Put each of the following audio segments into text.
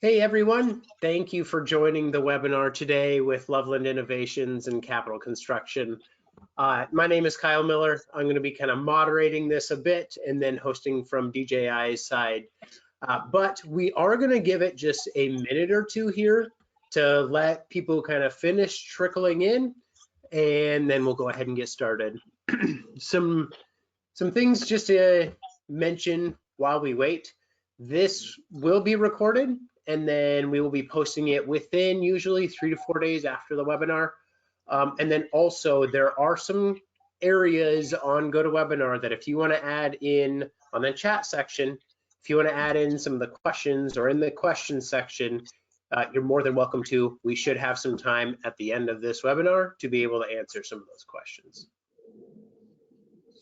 Hey everyone, thank you for joining the webinar today with Loveland Innovations and Capital Construction. My name is Kyle Miller. I'm going to be kind of moderating this a bit and then hosting from DJI's side. But we are going to give it just a minute or two here to let people kind of finish trickling in, and then we'll go ahead and get started. Some things just to mention while we wait. This will be recorded, and then we will be posting it within usually 3 to 4 days after the webinar. And then also there are some areas on GoToWebinar that if you want to add in on the chat section, if you want to add in some of the questions or in the question section, you're more than welcome to. We should have some time at the end of this webinar to be able to answer some of those questions.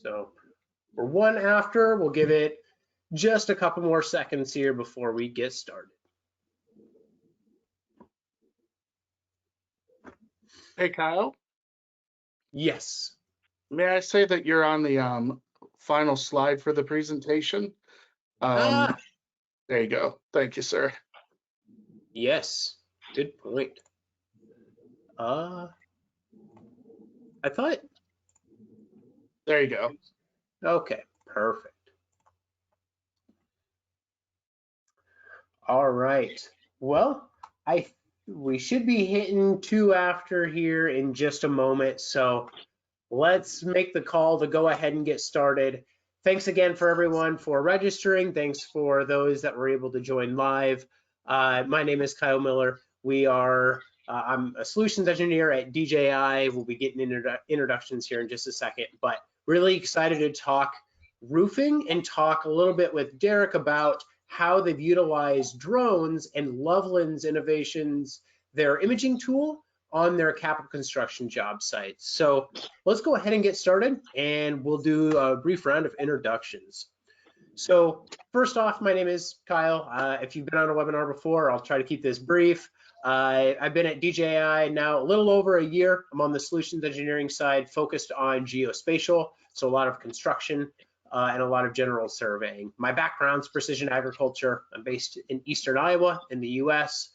So for one after, we'll give it just a couple more seconds here before we get started. Hey, Kyle. Yes. May I say that you're on the final slide for the presentation? There you go. Thank you, sir. Yes. Good point. I thought. There you go. Okay. Perfect. All right. Well, we should be hitting 2 after here in just a moment. So let's make the call to go ahead and get started. Thanks again for everyone for registering. Thanks for those that were able to join live. My name is Kyle Miller. I'm a solutions engineer at DJI. We'll be getting introductions here in just a second, but really excited to talk roofing and talk a little bit with Derek about how they've utilized drones and Loveland's innovations, their imaging tool, on their capital construction job sites. So let's go ahead and get started, and we'll do a brief round of introductions. So first off, my name is Kyle. If you've been on a webinar before, I'll try to keep this brief. I've been at DJI now a little over a year. I'm on the solutions engineering side, focused on geospatial, so a lot of construction and a lot of general surveying. My background's precision agriculture. I'm based in Eastern Iowa in the US.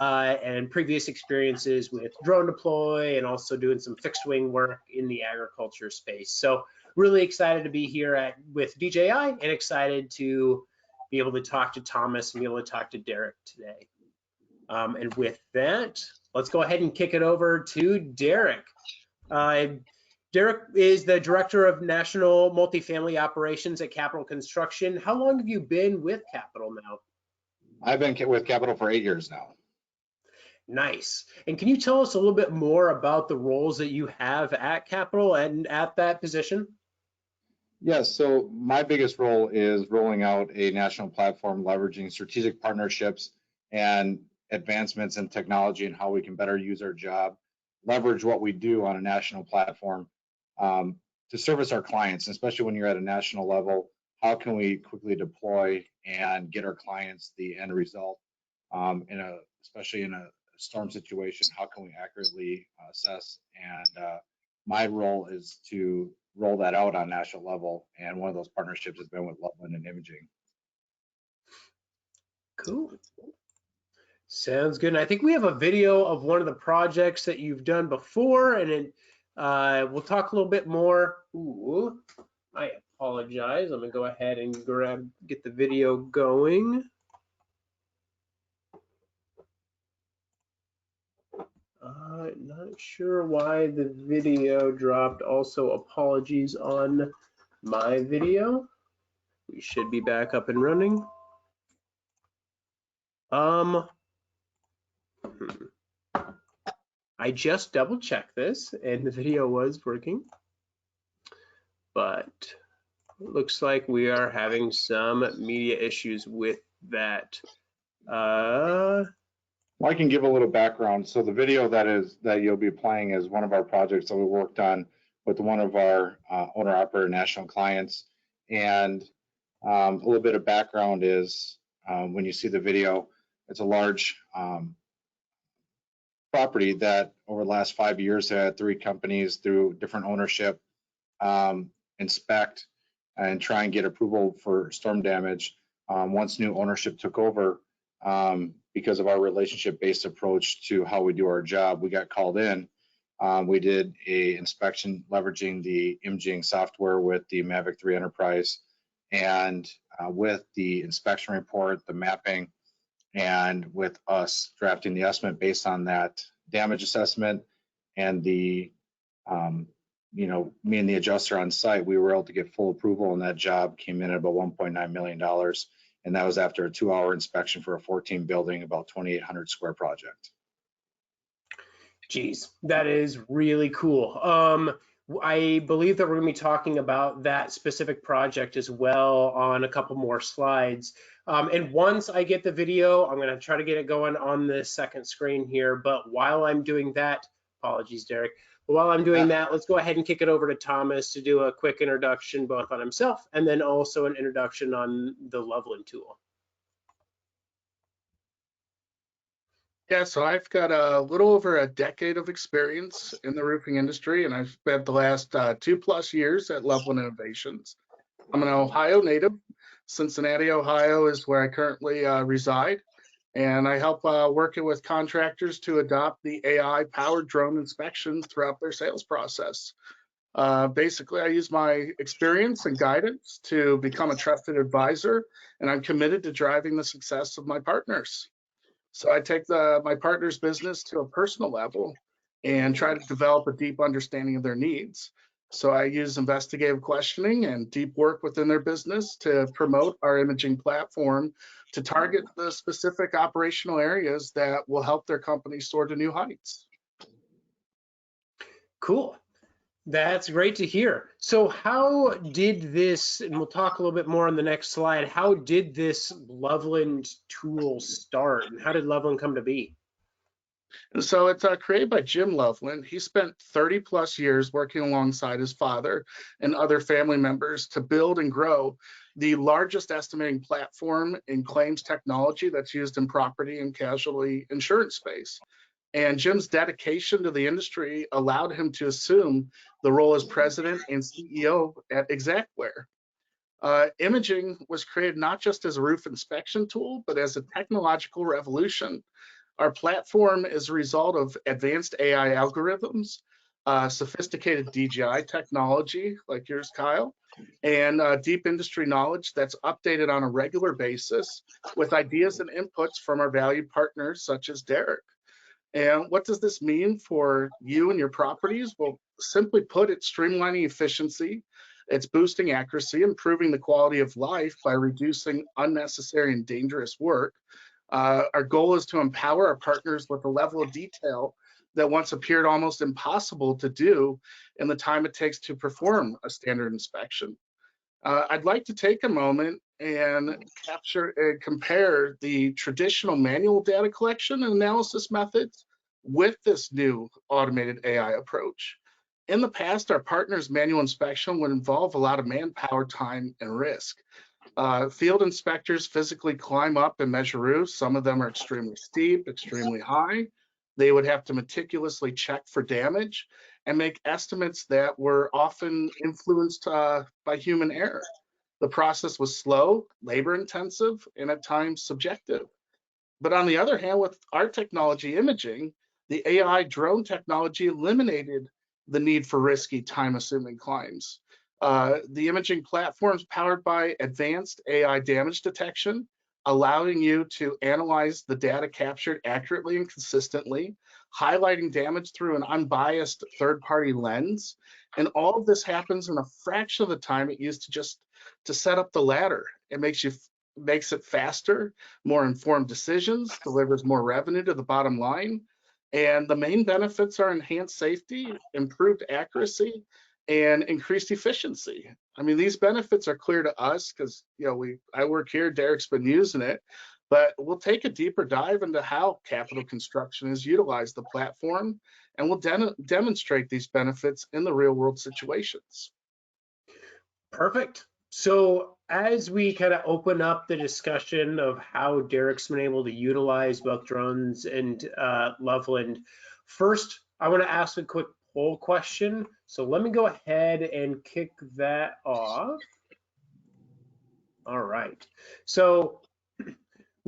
And previous experiences with drone deploy and also doing some fixed wing work in the agriculture space. So really excited to be here with DJI and excited to be able to talk to Thomas and be able to talk to Derek today. And with that, let's go ahead and kick it over to Derek. Derek is the Director of National Multifamily Operations at Capital Construction. How long have you been with Capital now? I've been with Capital for 8 years now. Nice. And can you tell us a little bit more about the roles that you have at Capital and at that position? Yes, so my biggest role is rolling out a national platform leveraging strategic partnerships and advancements in technology and how we can better use our job, leverage what we do on a national platform to service our clients, especially when you're at a national level. How can we quickly deploy and get our clients the end result especially in a storm situation? How can we accurately assess? And my role is to roll that out on national level, and one of those partnerships has been with Loveland and IMGING. Cool. Sounds good. And I think we have a video of one of the projects that you've done before, and we'll talk a little bit more. Ooh, I apologize. I'm gonna go ahead and get the video going. Not sure why the video dropped. Also, apologies on my video. We should be back up and running. I just double checked this and the video was working, but it looks like we are having some media issues with that. Well, I can give a little background. So the video that you'll be playing is one of our projects that we worked on with one of our owner-operator national clients. And a little bit of background is when you see the video, it's a large property that over the last 5 years had 3 companies through different ownership inspect and try and get approval for storm damage. Once new ownership took over, because of our relationship-based approach to how we do our job. We got called in. We did a inspection leveraging the IMGING software with the Mavic 3 Enterprise, and with the inspection report, the mapping, and with us drafting the estimate based on that damage assessment and the me and the adjuster on site, we were able to get full approval, and that job came in at about $1.9 million. And that was after a 2-hour inspection for a 14 building, about 2,800 square project. Geez, that is really cool. I believe that we're going to be talking about that specific project as well on a couple more slides. And once I get the video, I'm going to try to get it going on the second screen here. But while I'm doing that, apologies, Derek. But while I'm doing that, let's go ahead and kick it over to Thomas to do a quick introduction both on himself and then also an introduction on the Loveland tool. Yeah, so I've got a little over a decade of experience in the roofing industry, and I've spent the last 2+ years at Loveland Innovations. I'm an Ohio native. Cincinnati, Ohio is where I currently reside, and I help working with contractors to adopt the AI-powered drone inspections throughout their sales process. Basically, I use my experience and guidance to become a trusted advisor, and I'm committed to driving the success of my partners. So I take my partner's business to a personal level and try to develop a deep understanding of their needs. So I use investigative questioning and deep work within their business to promote our imaging platform to target the specific operational areas that will help their company soar to new heights. Cool. That's great to hear. So how did this, and we'll talk a little bit more on the next slide, how did this Loveland tool start, and how did Loveland come to be? And so it's created by Jim Loveland. He spent 30+ years working alongside his father and other family members to build and grow the largest estimating platform in claims technology that's used in property and casualty insurance space. And Jim's dedication to the industry allowed him to assume the role as president and CEO at Xactware. Imaging was created not just as a roof inspection tool, but as a technological revolution. Our platform is a result of advanced AI algorithms, sophisticated DJI technology like yours, Kyle, and deep industry knowledge that's updated on a regular basis with ideas and inputs from our valued partners such as Derek. And what does this mean for you and your properties? Well, simply put, it's streamlining efficiency, it's boosting accuracy, improving the quality of life by reducing unnecessary and dangerous work. Our goal is to empower our partners with a level of detail that once appeared almost impossible to do in the time it takes to perform a standard inspection. I'd like to take a moment and capture and compare the traditional manual data collection and analysis methods with this new automated AI approach. In the past, our partners' manual inspection would involve a lot of manpower, time, and risk. Field inspectors physically climb up and measure roofs. Some of them are extremely steep, extremely high. They would have to meticulously check for damage and make estimates that were often influenced by human error. The process was slow, labor intensive, and at times subjective. But on the other hand, with our technology imaging, the AI drone technology eliminated the need for risky time-assuming climbs. The imaging platform is powered by advanced AI damage detection, allowing you to analyze the data captured accurately and consistently, highlighting damage through an unbiased third-party lens. And all of this happens in a fraction of the time it used to set up the ladder. It makes it faster, more informed decisions, delivers more revenue to the bottom line. And the main benefits are enhanced safety, improved accuracy, and increased efficiency. I mean, these benefits are clear to us because I work here, Derek's been using it, but we'll take a deeper dive into how capital construction has utilized the platform, and we'll demonstrate these benefits in the real world situations. Perfect. So as we kind of open up the discussion of how Derek's been able to utilize both drones and Loveland, first, I want to ask a quick poll question. So let me go ahead and kick that off. All right. So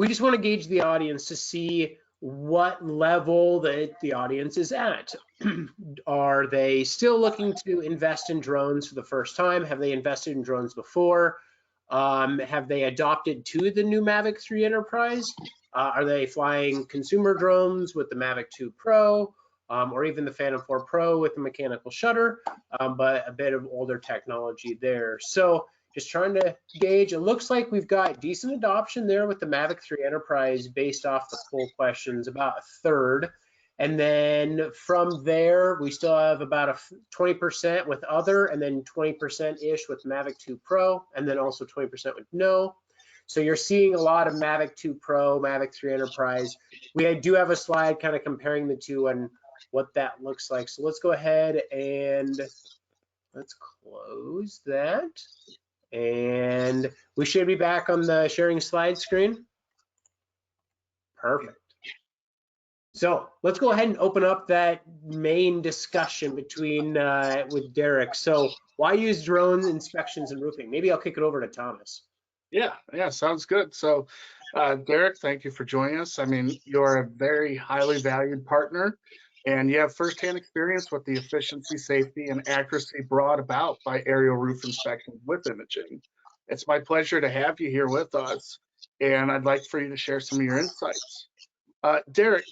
we just want to gauge the audience to see what level that the audience is at. Are they still looking to invest in drones for the first time? Have they invested in drones before? Have they adopted to the new Mavic 3 Enterprise? Are they flying consumer drones with the Mavic 2 Pro, or even the Phantom 4 Pro with the mechanical shutter, but a bit of older technology there. So just trying to gauge. It looks like we've got decent adoption there with the Mavic 3 Enterprise based off the poll questions, about a third. And then from there, we still have about a 20% with other, and then 20%-ish with Mavic 2 Pro, and then also 20% with no. So you're seeing a lot of Mavic 2 Pro, Mavic 3 Enterprise. We do have a slide kind of comparing the two and what that looks like. So let's go ahead and let's close that. And we should be back on the sharing slide screen. Perfect. So let's go ahead and open up that main discussion between with Derek. So why use drone inspections and roofing? Maybe I'll kick it over to Thomas. Yeah, sounds good. So, Derek, thank you for joining us. I mean, you're a very highly valued partner, and you have firsthand experience with the efficiency, safety, and accuracy brought about by aerial roof inspections with imaging. It's my pleasure to have you here with us, and I'd like for you to share some of your insights. Derek,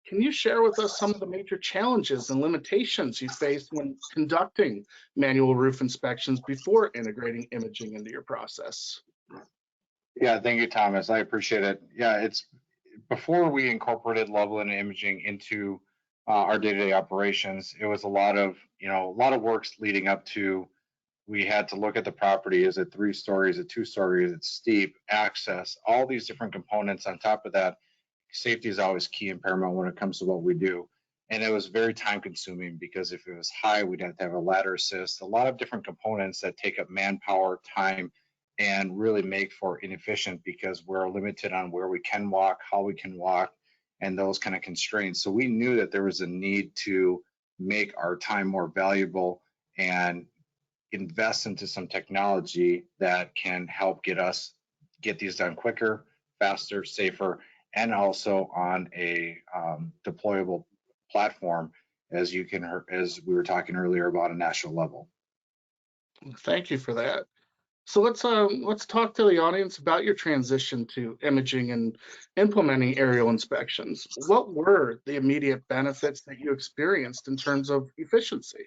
can you share with us some of the major challenges and limitations you faced when conducting manual roof inspections before integrating imaging into your process? Yeah, thank you, Thomas. I appreciate it. Yeah, it's before we incorporated Loveland Imaging into our day-to-day operations, it was a lot of works leading up to. We had to look at the property. Is it 3 stories? Is it 2 stories? Is it steep? Access? All these different components. On top of that, safety is always key and paramount when it comes to what we do. And it was very time-consuming because if it was high, we'd have to have a ladder assist. A lot of different components that take up manpower, time, and really make for inefficient because we're limited on where we can walk, how we can walk, and those kind of constraints. So we knew that there was a need to make our time more valuable and invest into some technology that can help get these done quicker, faster, safer, and also on a deployable platform, as we were talking earlier about a national level. Thank you for that. So let's talk to the audience about your transition to imaging and implementing aerial inspections. What were the immediate benefits that you experienced in terms of efficiency?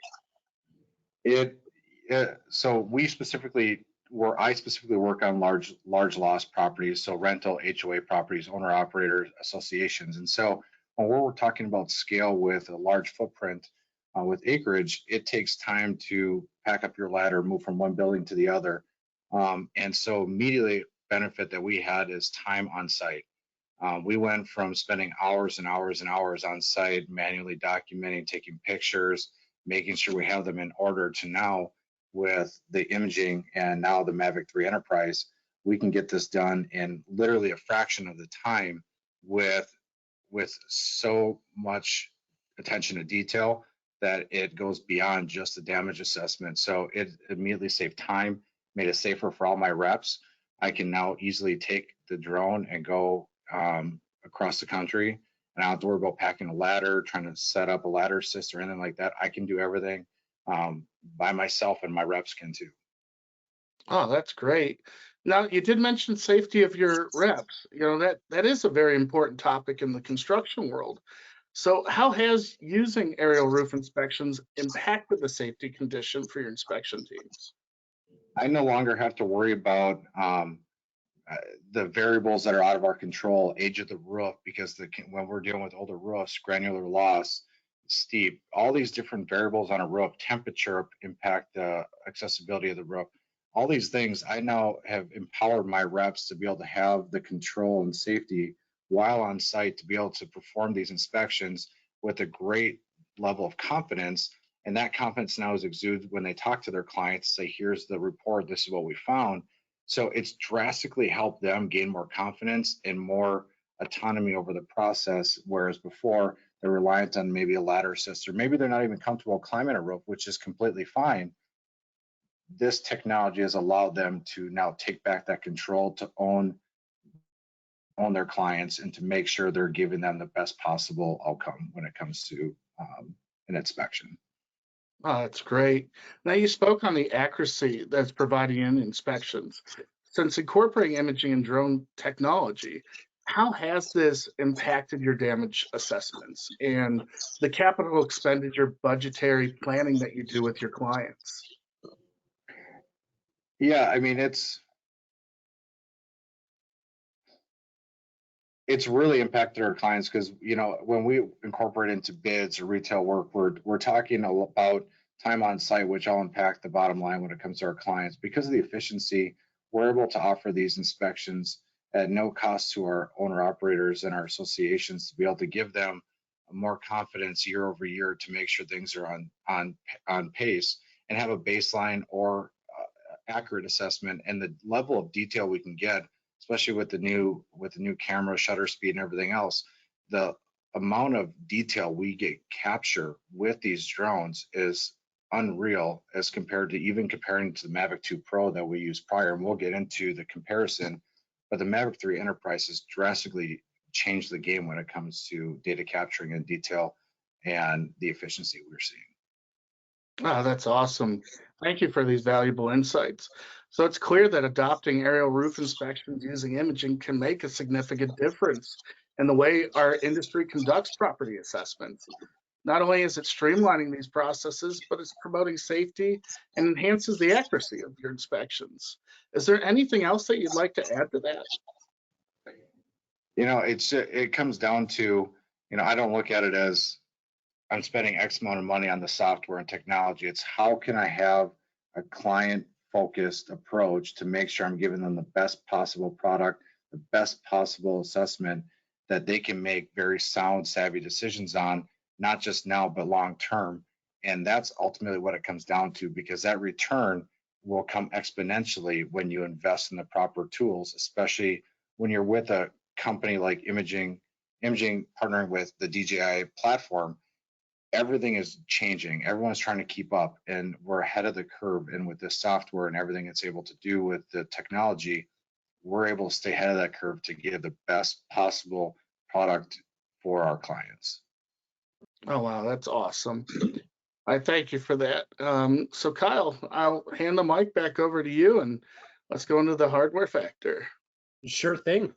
So I specifically work on large loss properties, so rental, HOA properties, owner operators associations. And so when we're talking about scale with a large footprint with acreage, it takes time to pack up your ladder, move from one building to the other. And so immediately benefit that we had is time on site. We went from spending hours and hours and hours on site, manually documenting, taking pictures, making sure we have them in order, to now with the imaging and now the Mavic 3 Enterprise, we can get this done in literally a fraction of the time with so much attention to detail that it goes beyond just the damage assessment. So it immediately saved time, made it safer for all my reps. I can now easily take the drone and go across the country, and I don't have to worry about packing a ladder, trying to set up a ladder assist or anything like that. I can do everything by myself, and my reps can too. Oh, that's great. Now, you did mention safety of your reps. You know, that is a very important topic in the construction world. So how has using aerial roof inspections impacted the safety condition for your inspection teams? I no longer have to worry about the variables that are out of our control, age of the roof, because when we're dealing with older roofs, granular loss, steep, all these different variables on a roof, temperature impact the accessibility of the roof. All these things, I now have empowered my reps to be able to have the control and safety while on site to be able to perform these inspections with a great level of confidence. And that confidence now is exuded when they talk to their clients, say, here's the report, this is what we found. So it's drastically helped them gain more confidence and more autonomy over the process, whereas before they're reliant on maybe a ladder assist, or maybe they're not even comfortable climbing a rope, which is completely fine. This technology has allowed them to now take back that control, to own own their clients and to make sure they're giving them the best possible outcome when it comes to an inspection. Oh, that's great. Now, you spoke on the accuracy that's provided in inspections. Since incorporating imaging and drone technology, how has this impacted your damage assessments and the capital expenditure budgetary planning that you do with your clients? Yeah, I mean, it's really impacted our clients because, you know, when we incorporate into bids or retail work, we're talking about time on site, which all impact the bottom line when it comes to our clients. Because of the efficiency, we're able to offer these inspections at no cost to our owner operators and our associations to be able to give them more confidence year over year to make sure things are on pace and have a baseline or accurate assessment. And the level of detail we can get, especially with the new camera shutter speed and everything else, the amount of detail we get capture with these drones is unreal as compared to even comparing to the Mavic 2 Pro that we used prior. And we'll get into the comparison, but the Mavic 3 Enterprise has drastically changed the game when it comes to data capturing and detail and the efficiency we're seeing. Oh, that's awesome. Thank you for these valuable insights. So it's clear that adopting aerial roof inspections using imaging can make a significant difference in the way our industry conducts property assessments. Not only is it streamlining these processes, but it's promoting safety and enhances the accuracy of your inspections. Is there anything else that you'd like to add to that? You know, it comes down to, you know, I don't look at it as I'm spending X amount of money on the software and technology. It's how can I have a client-focused approach to make sure I'm giving them the best possible product, the best possible assessment that they can make very sound, savvy decisions on, not just now, but long-term. And that's ultimately what it comes down to, because that return will come exponentially when you invest in the proper tools, especially when you're with a company like IMGING partnering with the DJI platform. Everything is changing. Everyone's trying to keep up, and we're ahead of the curve. And with this software and everything it's able to do with the technology, we're able to stay ahead of that curve to give the best possible product for our clients. Oh, wow, that's awesome. I thank you for that. So Kyle, I'll hand the mic back over to you and let's go into the hardware factor. Sure thing.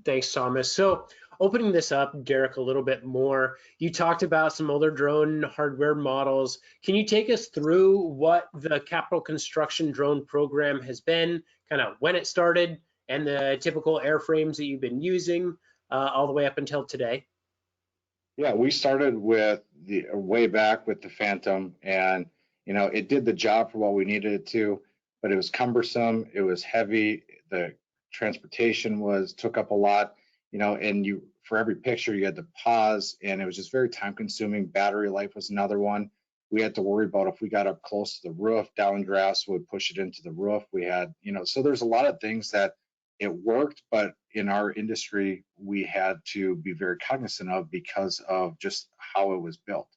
Thanks, Thomas. So opening this up, Derek, a little bit more, you talked about some older drone hardware models. Can you take us through what the capital construction drone program has been, kind of when it started, and the typical airframes that you've been using all the way up until today? Yeah, we started with the way back with the Phantom, and you know, it did the job for what we needed it to, but it was cumbersome, it was heavy, the transportation took up a lot, you know, and you, for every picture you had to pause, and it was just very time consuming. Battery life was another one. We had to worry about if we got up close to the roof, downdrafts would push it into the roof. We had, you know, so there's a lot of things that it worked, but in our industry, we had to be very cognizant of because of just how it was built.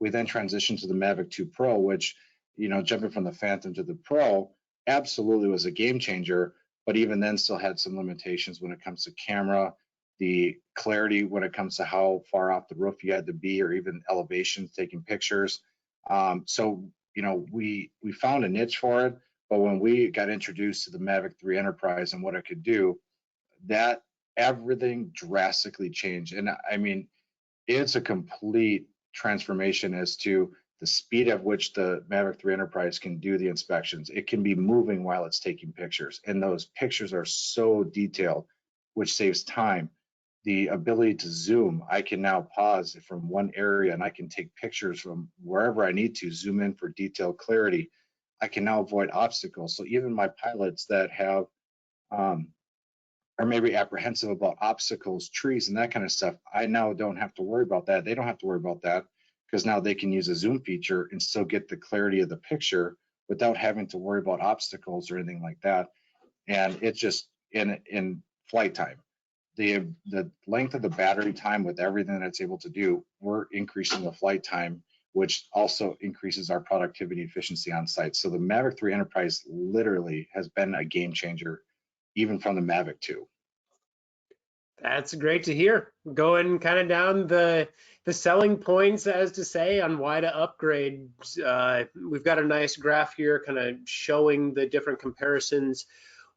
We then transitioned to the Mavic 2 Pro, which, you know, jumping from the Phantom to the Pro absolutely was a game changer, but even then still had some limitations when it comes to camera, the clarity when it comes to how far off the roof you had to be, or even elevation taking pictures. So, you know, we found a niche for it, but when we got introduced to the Mavic 3 Enterprise and what it could do, that everything drastically changed. And I mean, it's a complete transformation as to the speed at which the Mavic 3 Enterprise can do the inspections. It can be moving while it's taking pictures, and those pictures are so detailed, which saves time. The ability to zoom, I can now pause from one area and I can take pictures from wherever I need to, zoom in for detailed clarity. I can now avoid obstacles. So even my pilots that have are maybe apprehensive about obstacles, trees, and that kind of stuff, I now don't have to worry about that. They don't have to worry about that because now they can use a zoom feature and still get the clarity of the picture without having to worry about obstacles or anything like that. And it's just in flight time. The length of the battery time with everything that it's able to do, we're increasing the flight time, which also increases our productivity efficiency on site. So the Mavic 3 Enterprise literally has been a game changer, even from the Mavic 2. That's great to hear. Going kind of down the selling points, as to say, on why to upgrade. We've got a nice graph here, kind of showing the different comparisons.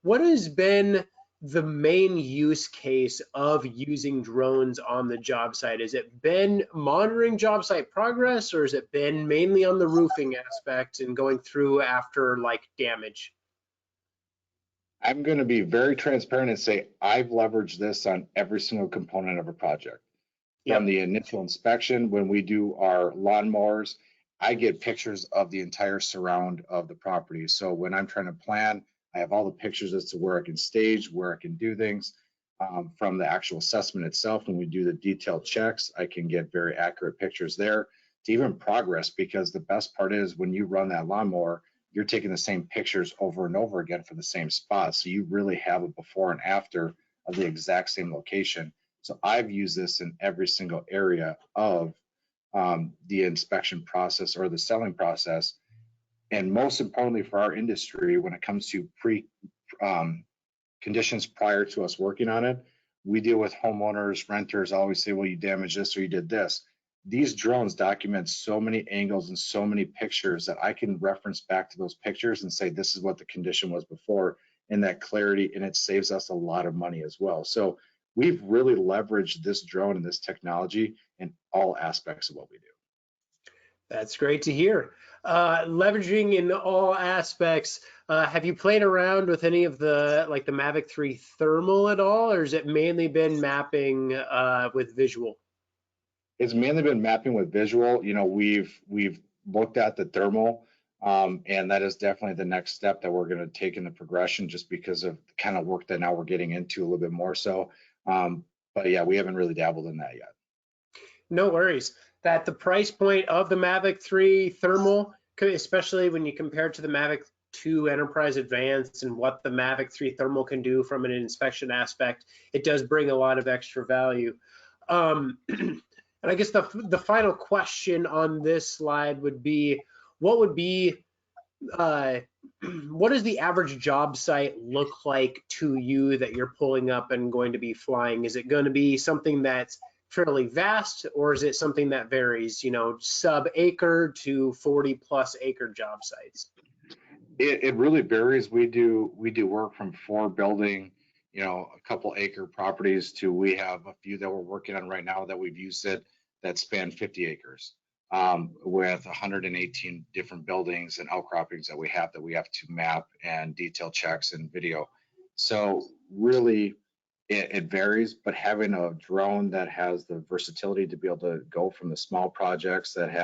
What has been the main use case of using drones on the job site? Has it been monitoring job site progress, or has it been mainly on the roofing aspect and going through after like damage? I'm going to be very transparent and say I've leveraged this on every single component of a project. From Yep. the initial inspection, when we do our lawnmowers, I get pictures of the entire surround of the property. So when I'm trying to plan, I have all the pictures as to where I can stage, where I can do things. From the actual assessment itself, when we do the detailed checks, I can get very accurate pictures there to even progress, because the best part is when you run that lawnmower, you're taking the same pictures over and over again for the same spot. So you really have a before and after of the exact same location. So I've used this in every single area of the inspection process or the selling process. And most importantly for our industry, when it comes to conditions prior to us working on it, we deal with homeowners, renters, always say, well, you damaged this or you did this. These drones document so many angles and so many pictures that I can reference back to those pictures and say, this is what the condition was before, and that clarity, and it saves us a lot of money as well. So we've really leveraged this drone and this technology in all aspects of what we do. That's great to hear. Leveraging in all aspects. Have you played around with any of the like the Mavic 3 thermal at all, or has it mainly been mapping with visual? It's mainly been mapping with visual. You know, we've looked at the thermal, and that is definitely the next step that we're going to take in the progression, just because of the kind of work that now we're getting into a little bit more so. But yeah, we haven't really dabbled in that yet. No worries. That the price point of the Mavic 3 thermal, especially when you compare it to the Mavic 2 Enterprise Advanced and what the Mavic 3 thermal can do from an inspection aspect, it does bring a lot of extra value. And I guess the final question on this slide would be, what would be what does the average job site look like to you that you're pulling up and going to be flying? Is it going to be something that's fairly vast, or is it something that varies, you know, sub-acre to 40+ acre job sites? It really varies. We do work from 4 building, you know, a couple acre properties to we have a few that we're working on right now that we've used it that span 50 acres, with 118 different buildings and outcroppings that we have to map and detail checks and video. So really it varies, but having a drone that has the versatility to be able to go from the small projects that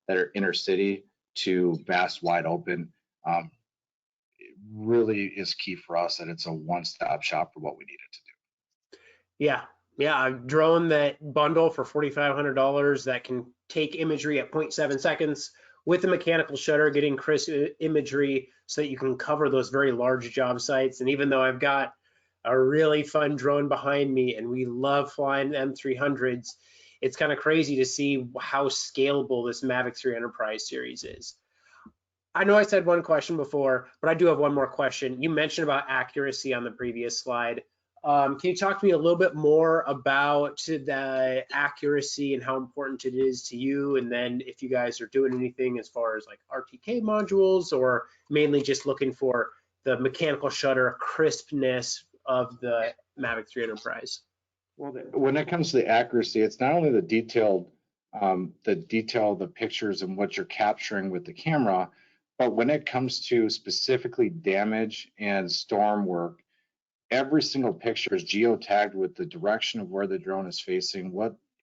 are inner city to vast wide open, it really is key for us, that it's a one-stop shop for what we need it to do. Yeah, a drone that bundle for $4,500 that can take imagery at 0.7 seconds with a mechanical shutter, getting crisp imagery so that you can cover those very large job sites. And even though I've got a really fun drone behind me and we love flying M300s, it's kind of crazy to see how scalable this Mavic 3 Enterprise series is. I know I said one question before, but I do have one more question. You mentioned about accuracy on the previous slide. Can you talk to me a little bit more about the accuracy and how important it is to you? And then if you guys are doing anything as far as like RTK modules, or mainly just looking for the mechanical shutter crispness of the Mavic 3 Enterprise? Well, when it comes to the accuracy, it's not only the detail of the pictures and what you're capturing with the camera, but when it comes to specifically damage and storm work, every single picture is geotagged with the direction of where the drone is facing,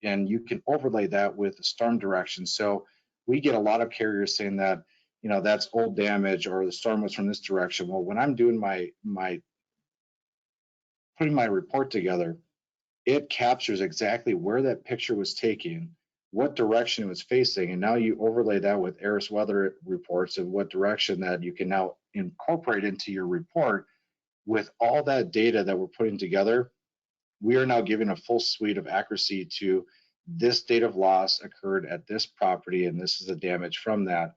and you can overlay that with the storm direction. So we get a lot of carriers saying that, you know, that's old damage or the storm was from this direction. Well, when I'm doing putting my report together, it captures exactly where that picture was taken, what direction it was facing, and now you overlay that with ARIS weather reports of what direction that you can now incorporate into your report. With all that data that we're putting together, we are now giving a full suite of accuracy to this date of loss occurred at this property, and this is the damage from that,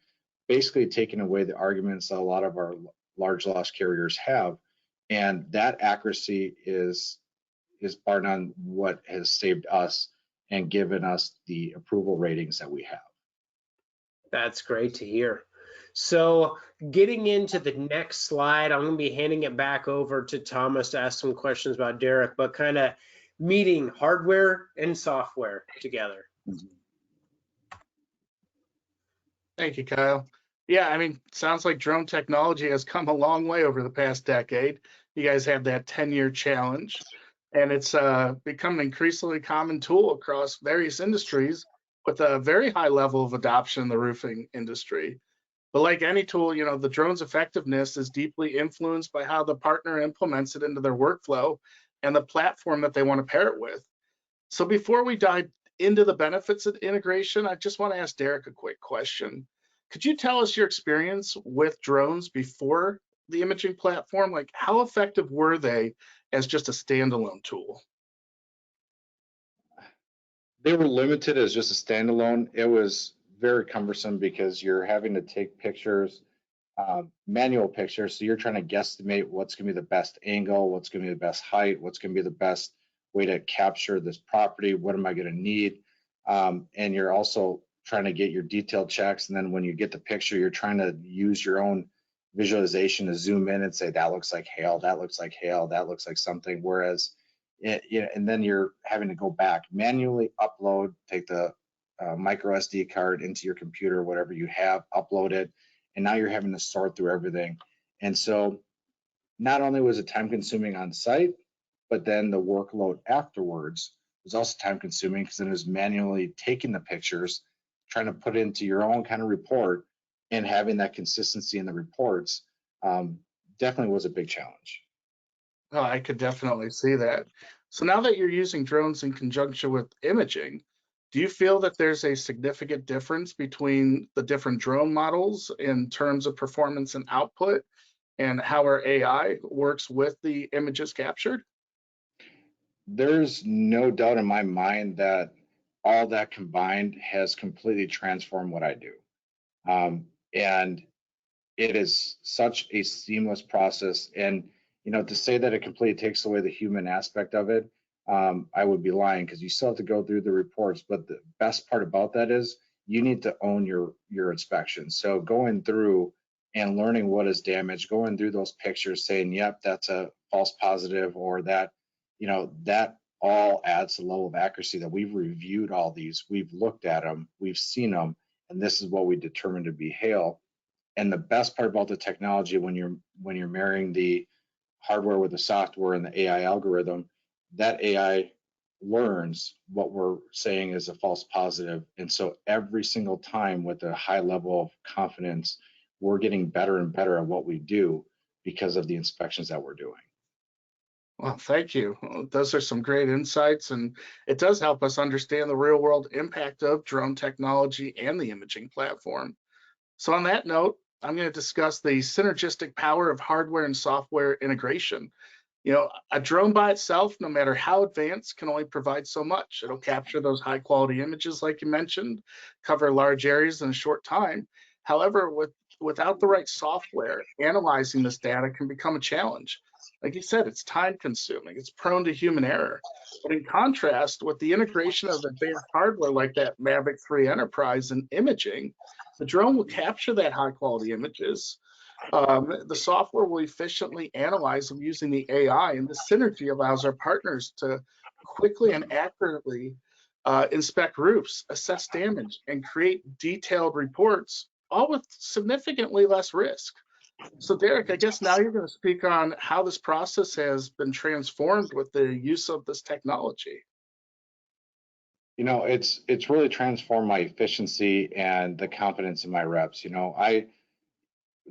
basically taking away the arguments that a lot of our large loss carriers have. And that accuracy is is bar none what has saved us and given us the approval ratings that we have. That's great to hear. So getting into the next slide, I'm going to be handing it back over to Thomas to ask some questions about Derek, but kind of meeting hardware and software together. Thank you, Kyle. Yeah, I mean, sounds like drone technology has come a long way over the past decade. You guys have that 10-year challenge, and it's become an increasingly common tool across various industries with a very high level of adoption in the roofing industry. But like any tool, the drone's effectiveness is deeply influenced by how the partner implements it into their workflow and the platform that they want to pair it with. So before we dive into the benefits of integration, I just want to ask Derek a quick question. Could you tell us your experience with drones before the imaging platform? Like, how effective were they as just a standalone tool? They were limited as just a standalone. It was very cumbersome because you're having to take pictures, manual pictures. So you're trying to guesstimate what's going to be the best angle, what's going to be the best height, what's going to be the best way to capture this property, what am I going to need? And you're also trying to get your detailed checks. And then when you get the picture, you're trying to use your own visualization to zoom in and say, that looks like hail, that looks like hail, that looks like something. Whereas, and then you're having to go back, manually upload, take the micro SD card into your computer, whatever you have, upload it. And now you're having to sort through everything. And so not only was it time consuming on site, but then the workload afterwards was also time consuming because then it was manually taking the pictures, trying to put it into your own kind of report, and having that consistency in the reports definitely was a big challenge. Oh, I could definitely see that. So now that you're using drones in conjunction with imaging, do you feel that there's a significant difference between the different drone models in terms of performance and output, and how our AI works with the images captured? There's no doubt in my mind that all that combined has completely transformed what I do. And it is such a seamless process. And, to say that it completely takes away the human aspect of it, I would be lying, because you still have to go through the reports. But the best part about that is you need to own your inspection. So going through and learning what is damaged, going through those pictures, saying, yep, that's a false positive, or that, that all adds to the level of accuracy that we've reviewed all these, we've looked at them, we've seen them, and this is what we determined to be hail. And the best part about the technology, when you're marrying the hardware with the software and the AI algorithm, that AI learns what we're saying is a false positive. And so every single time, with a high level of confidence, we're getting better and better at what we do because of the inspections that we're doing. Well, thank you. Those are some great insights, and it does help us understand the real world impact of drone technology and the imaging platform. So on that note, I'm going to discuss the synergistic power of hardware and software integration. A drone by itself, no matter how advanced, can only provide so much. It'll capture those high quality images, like you mentioned, cover large areas in a short time. However, without the right software, analyzing this data can become a challenge. Like you said, it's time consuming, it's prone to human error. But in contrast, with the integration of advanced hardware like that Mavic 3 Enterprise and imaging, the drone will capture that high quality images. The software will efficiently analyze them using the AI, and the synergy allows our partners to quickly and accurately inspect roofs, assess damage, and create detailed reports, all with significantly less risk. So, Derek, I guess now you're going to speak on how this process has been transformed with the use of this technology. It's really transformed my efficiency and the confidence in my reps.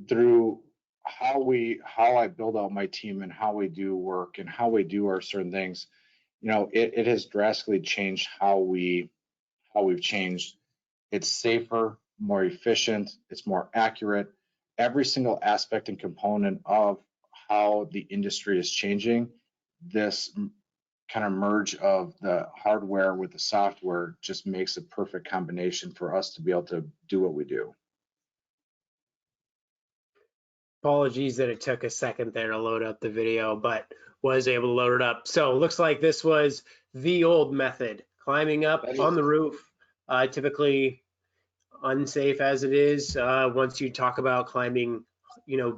Through how I build out my team and how we do work and how we do our certain things, it has drastically changed how we've changed. It's safer, more efficient, it's more accurate. Every single aspect and component of how the industry is changing, this kind of merge of the hardware with the software just makes a perfect combination for us to be able to do what we do. Apologies that it took a second there to load up the video, but was able to load it up. So it looks like this was the old method, climbing up on the roof, typically unsafe as it is. Once you talk about climbing,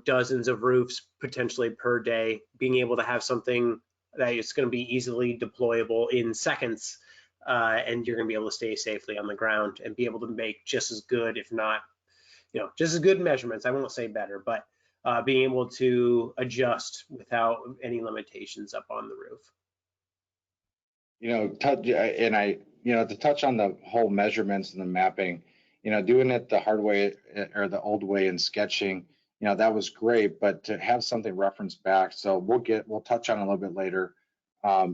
dozens of roofs potentially per day, being able to have something that is going to be easily deployable in seconds, and you're going to be able to stay safely on the ground and be able to make just as good, if not, just as good measurements. I won't say better, but being able to adjust without any limitations up on the roof. To touch on the whole measurements and the mapping, doing it the hard way or the old way in sketching, that was great, but to have something referenced back. So we'll touch on it a little bit later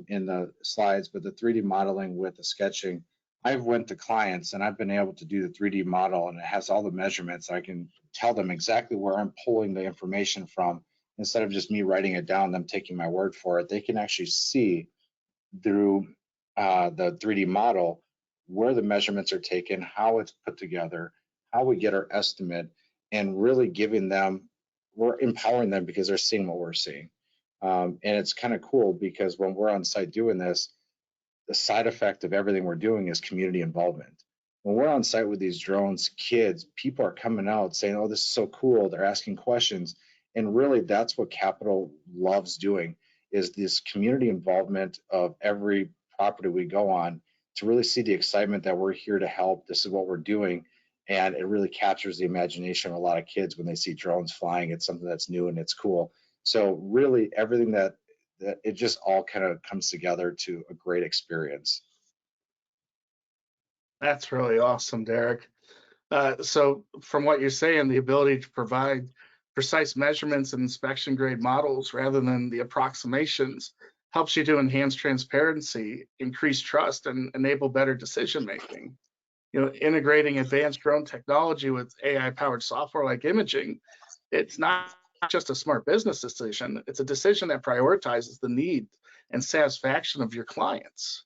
in the slides, but the 3D modeling with the sketching, I've went to clients and I've been able to do the 3D model, and it has all the measurements. I can tell them exactly where I'm pulling the information from instead of just me writing it down, them taking my word for it. They can actually see through the 3D model where the measurements are taken, how it's put together, how we get our estimate, and really we're empowering them because they're seeing what we're seeing. And it's kind of cool because when we're on site doing this, the side effect of everything we're doing is community involvement. When we're on site with these drones, people are coming out saying, oh, this is so cool. They're asking questions. And really, that's what Capital loves doing, is this community involvement of every property we go on, to really see the excitement that we're here to help. This is what we're doing. And it really captures the imagination of a lot of kids when they see drones flying. It's something that's new and it's cool. So really, everything that it just all kind of comes together to a great experience. That's really awesome, Derek. So from what you're saying, the ability to provide precise measurements and inspection grade models rather than the approximations helps you to enhance transparency, increase trust, and enable better decision making. Integrating advanced drone technology with AI-powered software like imaging, it's not just a smart business decision, it's a decision that prioritizes the need and satisfaction of your clients.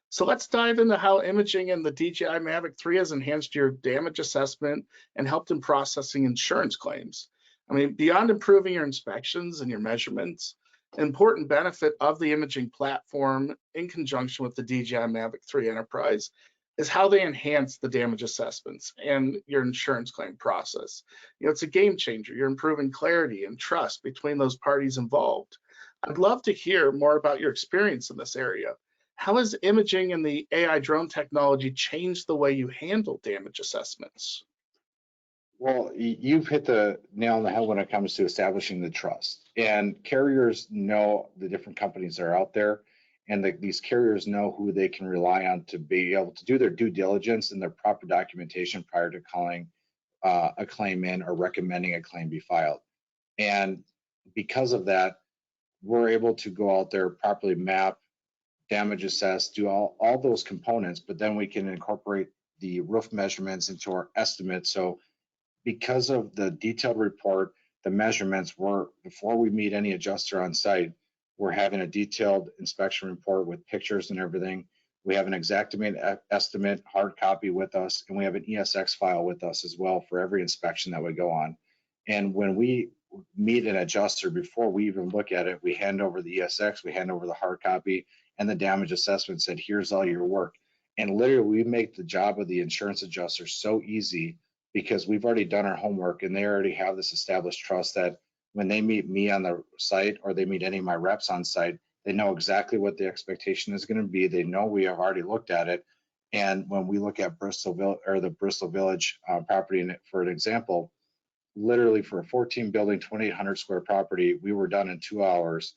So let's dive into how imaging in the DJI Mavic 3 has enhanced your damage assessment and helped in processing insurance claims. I mean, beyond improving your inspections and your measurements, an important benefit of the imaging platform in conjunction with the DJI Mavic 3 Enterprise is how they enhance the damage assessments and your insurance claim process. It's a game changer. You're improving clarity and trust between those parties involved. I'd love to hear more about your experience in this area. How has imaging and the AI drone technology changed the way you handle damage assessments? Well, you've hit the nail on the head when it comes to establishing the trust. And carriers know the different companies that are out there, and these carriers know who they can rely on to be able to do their due diligence and their proper documentation prior to calling a claim in or recommending a claim be filed. And because of that, we're able to go out there, properly map, damage assess, do all those components, but then we can incorporate the roof measurements into our estimate. So because of the detailed report, the measurements, before we meet any adjuster on site, we're having a detailed inspection report with pictures and everything. We have an exact estimate hard copy with us, and we have an ESX file with us as well for every inspection that we go on. And when we meet an adjuster, before we even look at it, we hand over the ESX, we hand over the hard copy and the damage assessment, said, here's all your work. And literally, we make the job of the insurance adjuster so easy because we've already done our homework and they already have this established trust that when they meet me on the site or they meet any of my reps on site, they know exactly what the expectation is going to be. They know we have already looked at it. And when we look at the Bristol Village property, for an example, literally for a 14 building, 2,800 square property, we were done in 2 hours.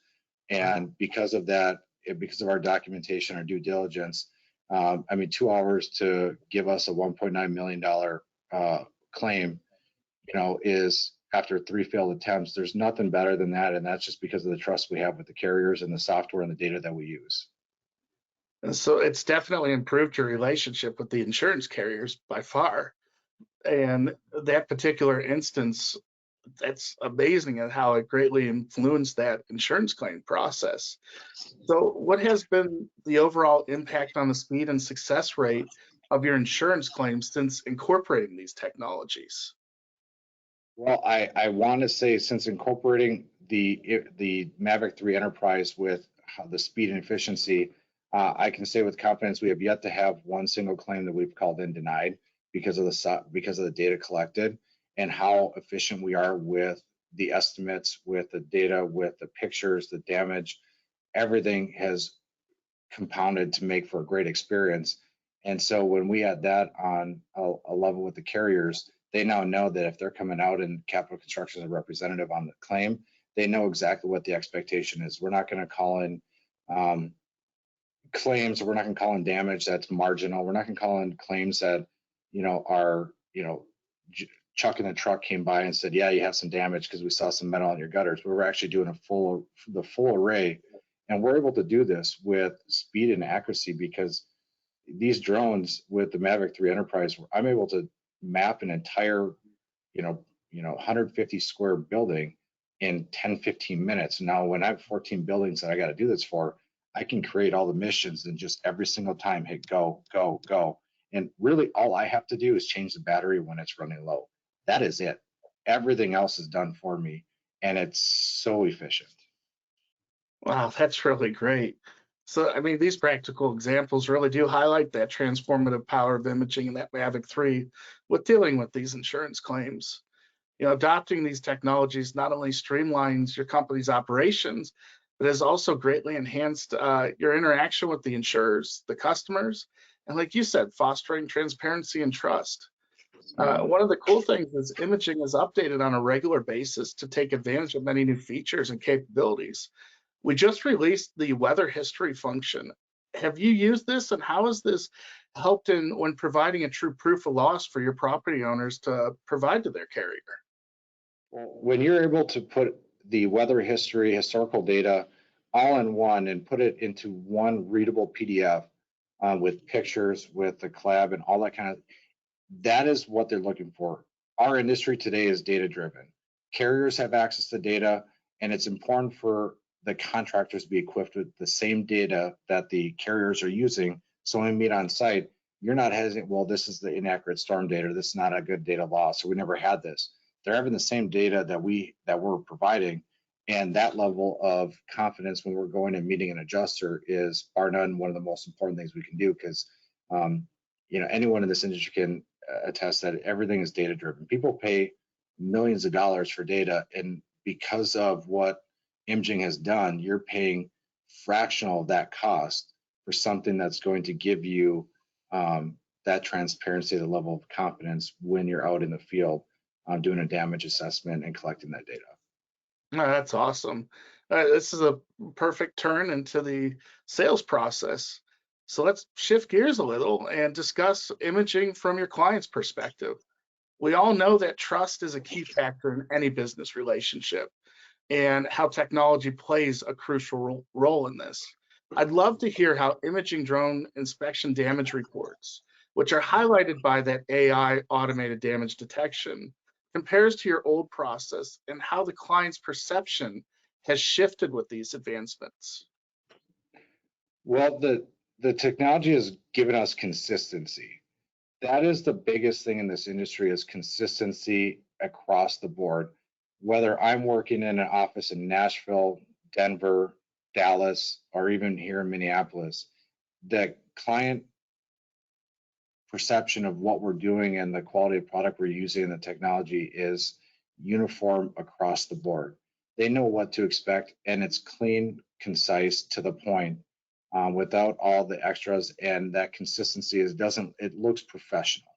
And because of that, because of our documentation, our due diligence, 2 hours to give us a $1.9 million claim, is after 3 failed attempts. There's nothing better than that. And that's just because of the trust we have with the carriers and the software and the data that we use. And so it's definitely improved your relationship with the insurance carriers by far. And that particular instance, that's amazing at how it greatly influenced that insurance claim process. So what has been the overall impact on the speed and success rate of your insurance claims since incorporating these technologies? Well, I want to say, since incorporating the Mavic 3 Enterprise with the speed and efficiency, I can say with confidence we have yet to have one single claim that we've called in denied because of the data collected and how efficient we are with the estimates, with the data, with the pictures, the damage. Everything has compounded to make for a great experience. And so when we had that on a level with the carriers, they now know that if they're coming out and Capital Construction is a representative on the claim, they know exactly what the expectation is. We're not going to call in claims, or we're not going to call in damage that's marginal. We're not going to call in claims that, are, Chuck in the truck came by and said, yeah, you have some damage because we saw some metal on your gutters. We were actually doing the full array. And we're able to do this with speed and accuracy because these drones with the Mavic 3 Enterprise, I'm able to map an entire, 150 square building in 10, 15 minutes. Now, when I have 14 buildings that I got to do this for, I can create all the missions and just every single time hit go, go, go. And really all I have to do is change the battery when it's running low. That is it. Everything else is done for me, and it's so efficient. Wow, that's really great. So, I mean, these practical examples really do highlight that transformative power of imaging and that Mavic 3 with dealing with these insurance claims. Adopting these technologies not only streamlines your company's operations, but has also greatly enhanced your interaction with the insurers, the customers, and like you said, fostering transparency and trust. One of the cool things is imaging is updated on a regular basis to take advantage of many new features and capabilities. We just released the weather history function. Have you used this, and how has this helped in when providing a true proof of loss for your property owners to provide to their carrier? Well, when you're able to put the weather history, historical data all in one and put it into one readable PDF with pictures, with the collab and all that kind of, that is what they're looking for. Our industry today is data driven. Carriers have access to data, and it's important for the contractors to be equipped with the same data that the carriers are using. So when we meet on site, you're not hesitant, well, this is the inaccurate storm data, this is not a good data loss, so we never had this. They're having the same data that we're providing, and that level of confidence when we're going and meeting an adjuster is bar none one of the most important things we can do, because anyone in this industry can attest that everything is data driven. People pay millions of dollars for data, and because of what IMGING has done, you're paying fractional of that cost for something that's going to give you that transparency, the level of confidence when you're out in the field doing a damage assessment and collecting that data. Oh, that's awesome. This is a perfect turn into the sales process. So let's shift gears a little and discuss imaging from your client's perspective. We all know that trust is a key factor in any business relationship, and how technology plays a crucial role in this. I'd love to hear how imaging drone inspection damage reports, which are highlighted by that AI automated damage detection, compares to your old process and how the client's perception has shifted with these advancements. Well, the technology has given us consistency. That is the biggest thing in this industry, is consistency across the board. Whether I'm working in an office in Nashville, Denver, Dallas, or even here in Minneapolis, the client perception of what we're doing and the quality of product we're using and the technology is uniform across the board. They know what to expect, and it's clean, concise, to the point, without all the extras, and that consistency it looks professional.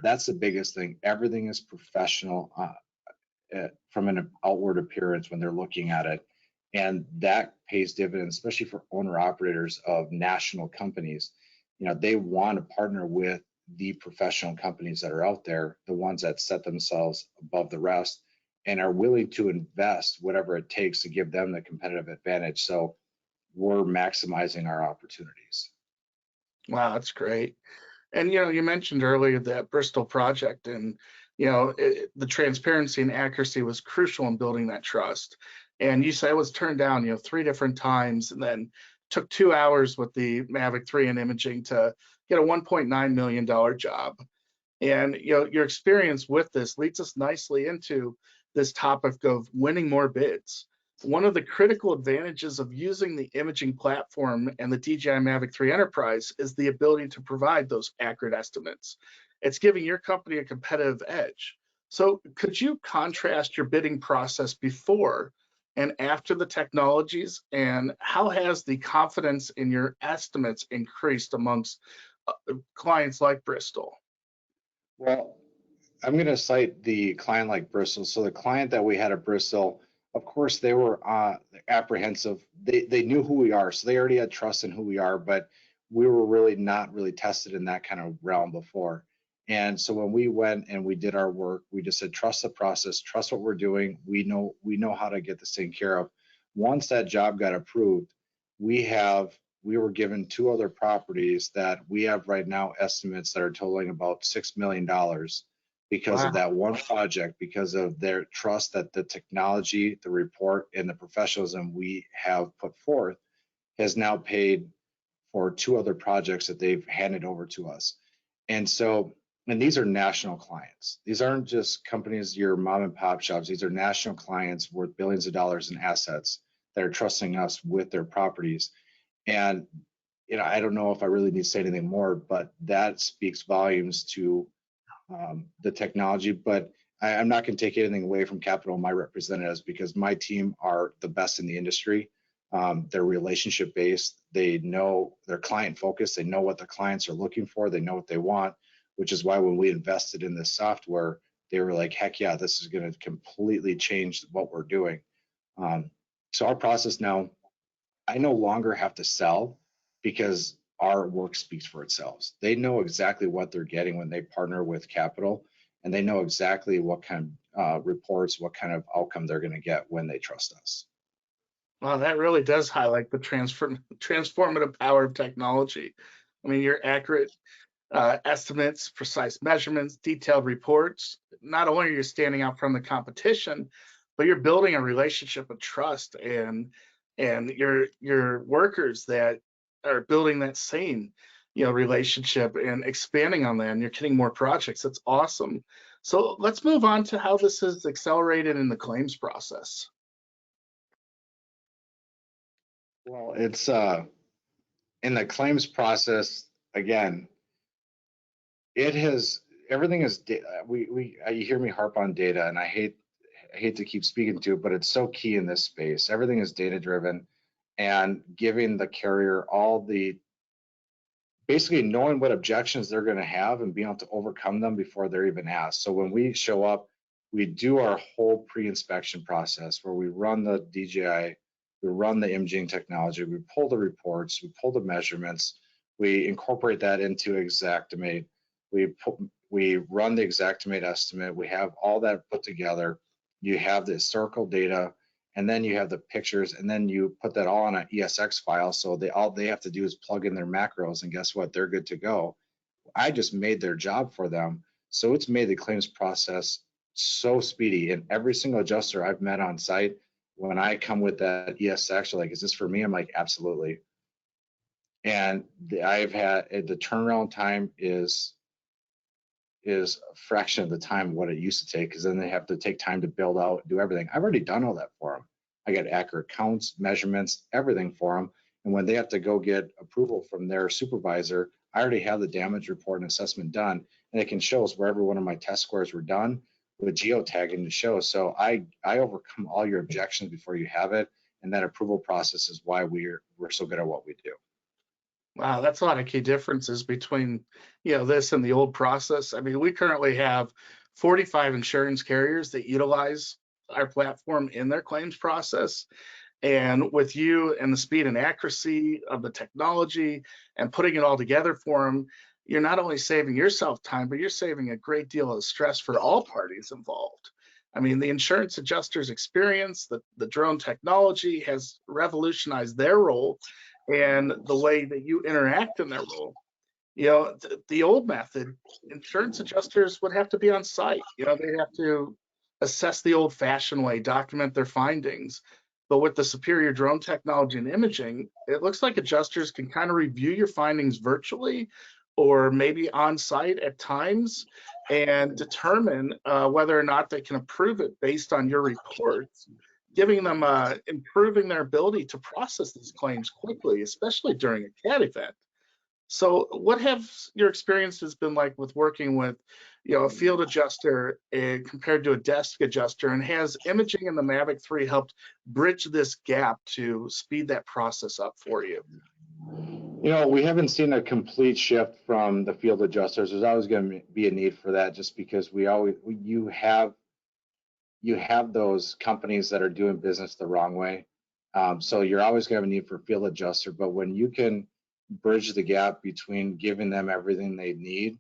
That's the biggest thing. Everything is professional from an outward appearance when they're looking at it, and that pays dividends, especially for owner operators of national companies. They want to partner with the professional companies that are out there, the ones that set themselves above the rest and are willing to invest whatever it takes to give them the competitive advantage. So we're maximizing our opportunities. Wow, that's great. And you mentioned earlier that Bristol project, and the transparency and accuracy was crucial in building that trust. And you say it was turned down 3 different times, and then took 2 hours with the Mavic 3 and imaging to get a $1.9 million job. And your experience with this leads us nicely into this topic of winning more bids. One of the critical advantages of using the imaging platform and the DJI Mavic 3 Enterprise is the ability to provide those accurate estimates. It's giving your company a competitive edge. So could you contrast your bidding process before and after the technologies, and how has the confidence in your estimates increased amongst clients like Bristol? Well, I'm going to cite the client like Bristol. So the client that we had at Bristol, of course, they were apprehensive. They knew who we are, so they already had trust in who we are, but we were really not really tested in that kind of realm before. And so when we went and we did our work, we just said, trust the process, trust what we're doing. We know how to get this taken care of. Once that job got approved, we were given 2 other properties that we have right now estimates that are totaling about $6 million because of that one project, because of their trust that the technology, the report, and the professionalism we have put forth has now paid for 2 other projects that they've handed over to us. And so, and these are national clients. These aren't just companies, your mom and pop shops. These are national clients worth billions of dollars in assets that are trusting us with their properties. And I don't know if I really need to say anything more, but that speaks volumes to the technology. But I'm not going to take anything away from Capital and my representatives, because my team are the best in the industry. They're relationship based. They know, they're client focused. They know what the clients are looking for. They know what they want, which is why when we invested in this software, they were like, heck yeah, this is going to completely change what we're doing. So our process now, I no longer have to sell, because our work speaks for itself. They know exactly what they're getting when they partner with Capital, and they know exactly what kind of reports, what kind of outcome they're going to get when they trust us. Wow, that really does highlight the transformative power of technology. I mean, your accurate estimates, precise measurements, detailed reports. Not only are you standing out from the competition, but you're building a relationship of trust, and your workers that are building that same relationship and expanding on that, and you're getting more projects. That's awesome. So let's move on to how this is accelerated in the claims process. Well, it's in the claims process, again, it has, everything is you hear me harp on data, and I hate to keep speaking to it, but it's so key in this space. Everything is data driven, and giving the carrier all the, basically knowing what objections they're going to have and being able to overcome them before they're even asked. So when we show up, we do our whole pre-inspection process where we run the DJI, we run the IMGING technology, we pull the reports, we pull the measurements, we incorporate that into Xactimate, we run the Xactimate estimate, we have all that put together. You have the historical data, and then you have the pictures, and then you put that all on an ESX file. So all they have to do is plug in their macros, and guess what? They're good to go. I just made their job for them. So it's made the claims process so speedy. And every single adjuster I've met on site, when I come with that ESX, they're like, is this for me? I'm like, absolutely. And I've had, the turnaround time is a fraction of the time of what it used to take, because then they have to take time to build out, do everything. I've already done all that for them. I got accurate counts, measurements, everything for them. And when they have to go get approval from their supervisor, I already have the damage report and assessment done, and it can show us where every one of my test scores were done with geotagging to show. So I overcome all your objections before you have it, and that approval process is why we're so good at what we do. Wow, that's a lot of key differences between this and the old process. I mean, we currently have 45 insurance carriers that utilize our platform in their claims process. And with you and the speed and accuracy of the technology and putting it all together for them, you're not only saving yourself time, but you're saving a great deal of stress for all parties involved. I mean, the insurance adjuster's experience, the drone technology has revolutionized their role and the way that you interact in their role. The old method, insurance adjusters would have to be on site. They have to assess the old-fashioned way, document their findings. But with the superior drone technology and imaging, it looks like adjusters can kind of review your findings virtually, or maybe on site at times and determine whether or not they can approve it based on your reports, giving them improving their ability to process these claims quickly, especially during a CAT event. So what have your experiences been like with working with, a field adjuster compared to a desk adjuster? And has imaging in the Mavic 3 helped bridge this gap to speed that process up for you? We haven't seen a complete shift from the field adjusters. There's always going to be a need for that, just because you have those companies that are doing business the wrong way. So you're always going to have a need for a field adjuster. But when you can bridge the gap between giving them everything they need,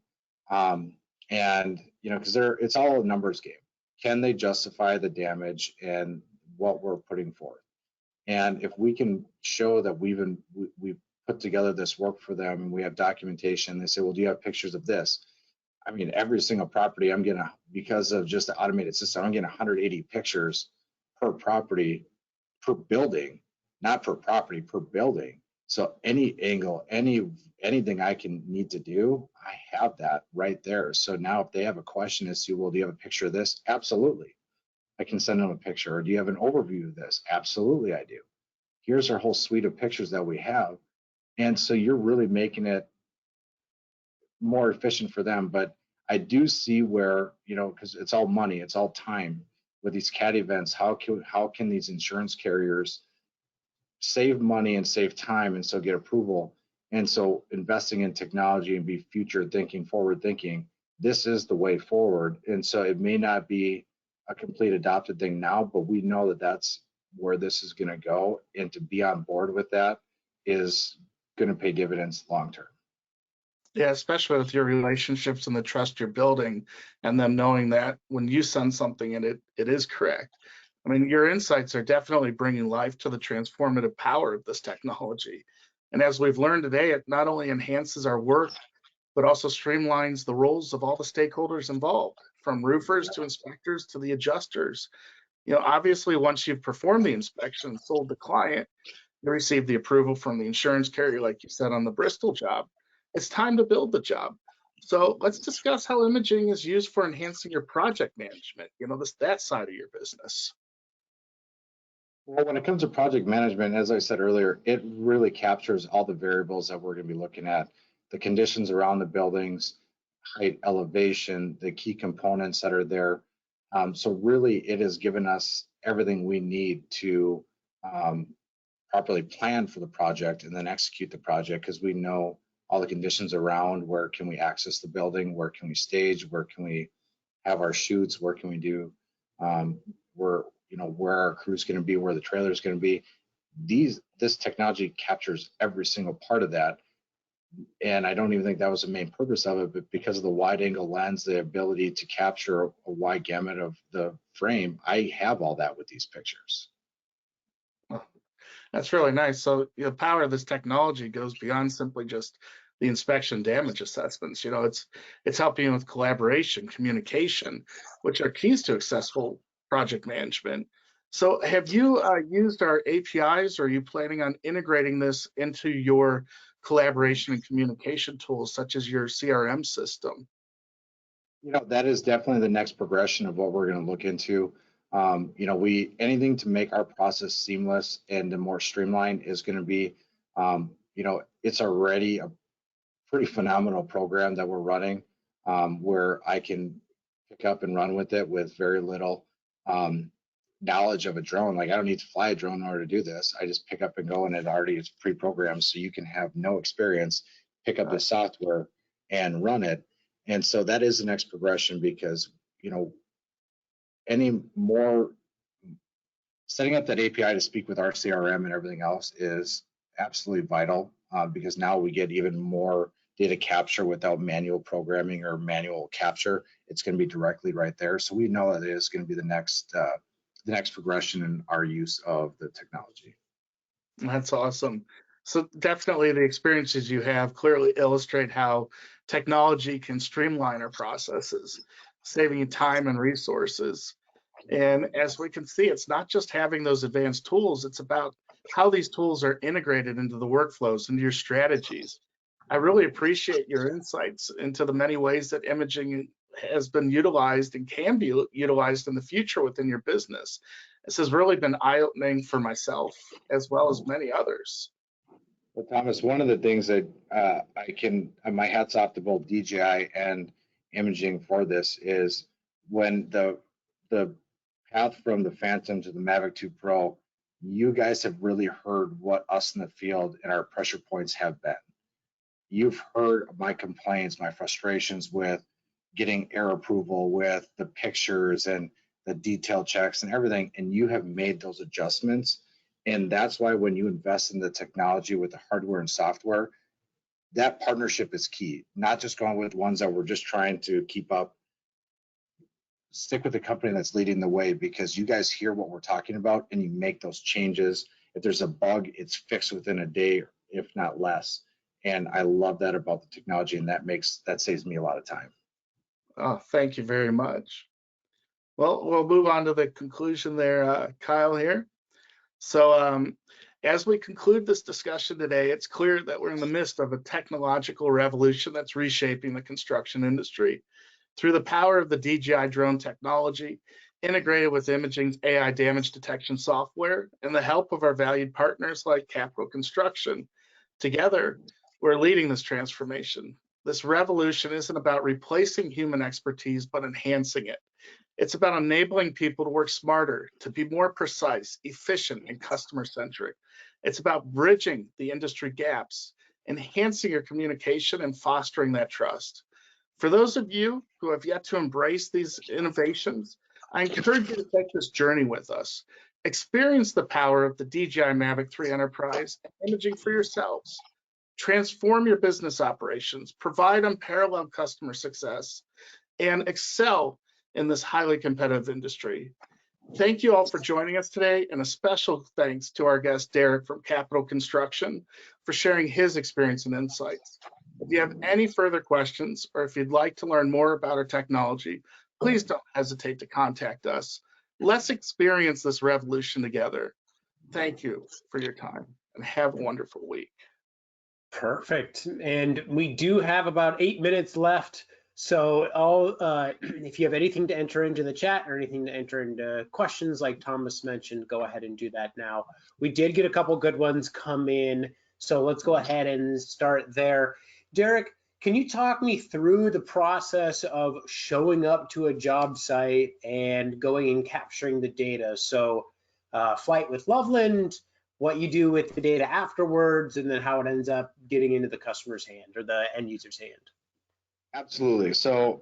and because it's all a numbers game. Can they justify the damage and what we're putting forth? And if we can show that we've put together this work for them and we have documentation, they say, well, do you have pictures of this? I mean, every single property I'm getting, because of just the automated system, I'm getting 180 pictures per property, per building, not per property, per building. So any angle, anything I can need to do, I have that right there. So now if they have a question as to, well, do you have a picture of this? Absolutely. I can send them a picture. Or do you have an overview of this? Absolutely, I do. Here's our whole suite of pictures that we have. And so you're really making it more efficient for them. But I do see where, because it's all money, it's all time with these CAT events, how can these insurance carriers save money and save time and so get approval? And so investing in technology and be future thinking, forward thinking, this is the way forward. And so it may not be a complete adopted thing now, but we know that that's where this is going to go. And to be on board with that is going to pay dividends long term. Yeah, especially with your relationships and the trust you're building, and them knowing that when you send something and it is correct. I mean, your insights are definitely bringing life to the transformative power of this technology. And as we've learned today, it not only enhances our work, but also streamlines the roles of all the stakeholders involved, from roofers to inspectors to the adjusters. Obviously, once you've performed the inspection and sold the client, you receive the approval from the insurance carrier, like you said on the Bristol job. It's time to build the job. So let's discuss how imaging is used for enhancing your project management, that side of your business. Well, when it comes to project management, as I said earlier, it really captures all the variables that we're going to be looking at, the conditions around the buildings, height, elevation, the key components that are there. So really, it has given us everything we need to properly plan for the project and then execute the project, because we know all the conditions around. Where can we access the building? Where can we stage? Where can we have our shoots? Where can we do where our crew's going to be, where the trailer is going to be. This technology captures every single part of that. And I don't even think that was the main purpose of it, but because of the wide angle lens, the ability to capture a wide gamut of the frame, I have all that with these pictures. That's really nice. So the power of this technology goes beyond simply just the inspection damage assessments. It's helping you with collaboration, communication, which are keys to successful project management. So have you used our APIs, or are you planning on integrating this into your collaboration and communication tools, such as your CRM system? That is definitely the next progression of what we're going to look into. Anything to make our process seamless and more streamlined is going to be, it's already a pretty phenomenal program that we're running, where I can pick up and run with it with very little knowledge of a drone. Like, I don't need to fly a drone in order to do this. I just pick up and go, and it already is pre-programmed, so you can have no experience, pick up the software and run it. And so that is the next progression, because any more setting up that API to speak with our CRM and everything else is absolutely vital, because now we get even more data capture without manual programming or manual capture. It's going to be directly right there. So we know that it is going to be the next progression in our use of the technology. That's awesome. So definitely the experiences you have clearly illustrate how technology can streamline our processes, saving you time and resources. And as we can see, it's not just having those advanced tools, it's about how these tools are integrated into the workflows, into your strategies. I really appreciate your insights into the many ways that imaging has been utilized and can be utilized in the future within your business. This has really been eye-opening for myself as well as many others. Well, Thomas, one of the things that my hat's off to both DJI and Imaging for this is when the path from the Phantom to the Mavic 2 Pro, you guys have really heard what us in the field and our pressure points have been. You've heard my complaints, my frustrations with getting air approval, with the pictures and the detail checks and everything, and you have made those adjustments. And that's why when you invest in the technology with the hardware and software, that partnership is key, not just going with ones that we're just trying to keep up. Stick with the company that's leading the way, because you guys hear what we're talking about and you make those changes. If there's a bug, it's fixed within a day, if not less. And I love that about the technology, and that saves me a lot of time. Oh, thank you very much. Well, we'll move on to the conclusion there, Kyle here. So as we conclude this discussion today, it's clear that we're in the midst of a technological revolution that's reshaping the construction industry. Through the power of the DJI drone technology, integrated with Imaging's AI damage detection software, and the help of our valued partners like Capital Construction, together, we're leading this transformation. This revolution isn't about replacing human expertise, but enhancing it. It's about enabling people to work smarter, to be more precise, efficient, and customer-centric. It's about bridging the industry gaps, enhancing your communication, and fostering that trust. For those of you who have yet to embrace these innovations, I encourage you to take this journey with us. Experience the power of the DJI Mavic 3 Enterprise and Imaging for yourselves. Transform your business operations, provide unparalleled customer success, and excel in this highly competitive industry. Thank you all for joining us today, and a special thanks to our guest, Derek from Capital Construction, for sharing his experience and insights. If you have any further questions, or if you'd like to learn more about our technology, please don't hesitate to contact us. Let's experience this revolution together. Thank you for your time, and have a wonderful week. Perfect. And we do have about 8 minutes left. So if you have anything to enter into the chat or anything to enter into questions like Thomas mentioned, go ahead and do that now. We did get a couple good ones come in, so let's go ahead and start there. Derek, can you talk me through the process of showing up to a job site and going and capturing the data? So flight with Loveland, what you do with the data afterwards, and then how it ends up getting into the customer's hand or the end user's hand. Absolutely. So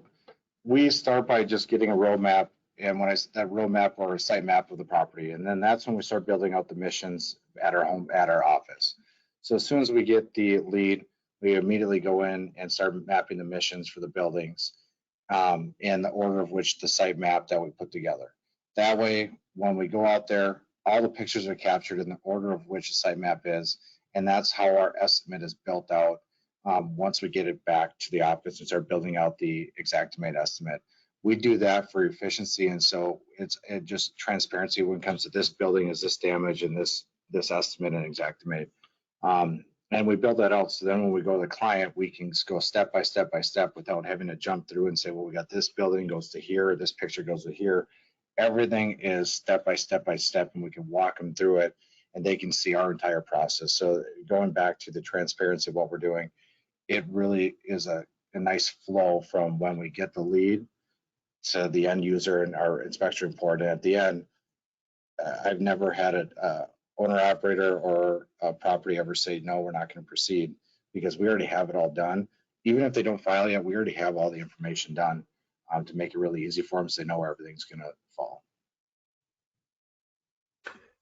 we start by just getting a roadmap, and that roadmap or a site map of the property, and then that's when we start building out the missions at our office. So as soon as we get the lead, we immediately go in and start mapping the missions for the buildings in the order of which the site map that we put together. That way, when we go out there, all the pictures are captured in the order of which the site map is, and that's how our estimate is built out. Once we get it back to the office and start building out the Xactimate estimate, we do that for efficiency, and so it's just transparency when it comes to this building is this damage and this estimate and Xactimate. And we build that out, so then when we go to the client, we can go step by step by step without having to jump through and say, well, we got this building goes to here, this picture goes to here. Everything is step by step by step, and we can walk them through it, and they can see our entire process. So going back to the transparency of what we're doing, it really is a nice flow from when we get the lead to the end user and our inspection report. And at the end, I've never had an owner operator or a property ever say, no, we're not going to proceed, because we already have it all done. Even if they don't file yet, we already have all the information done to make it really easy for them so they know where everything's going to fall.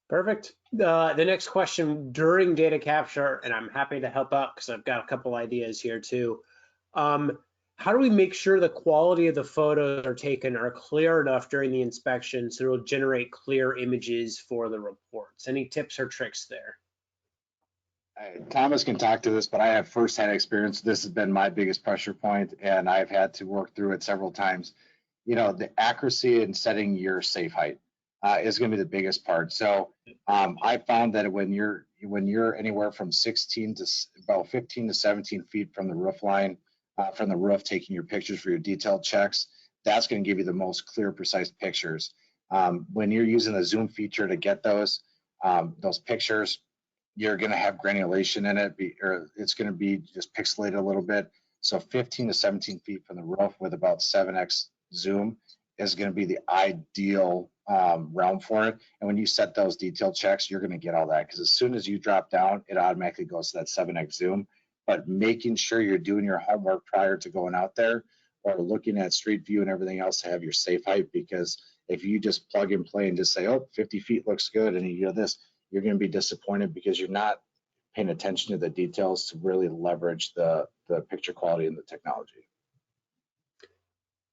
Perfect. The next question during data capture, and I'm happy to help out because I've got a couple ideas here too. How do we make sure the quality of the photos are taken are clear enough during the inspection so it'll generate clear images for the reports? Any tips or tricks there? Thomas can talk to this, but I have firsthand experience. This has been my biggest pressure point, and I've had to work through it several times. You know, the accuracy in setting your safe height. is going to be the biggest part. So I found that when you're anywhere from 16 to about 15 to 17 feet from the roof line, from the roof, taking your pictures for your detailed checks, that's going to give you the most clear, precise pictures. When you're using the zoom feature to get those pictures, you're going to have granulation in it, or it's going to be just pixelated a little bit. So 15 to 17 feet from the roof with about 7x zoom is going to be the ideal realm for it. And when you set those detailed checks, you're going to get all that, because as soon as you drop down, it automatically goes to that 7x zoom. But making sure you're doing your homework prior to going out there, or looking at street view and everything else to have your safe height, because if you just plug and play and just say, oh, 50 feet looks good, and you do this, you're going to be disappointed because you're not paying attention to the details to really leverage the picture quality and the technology.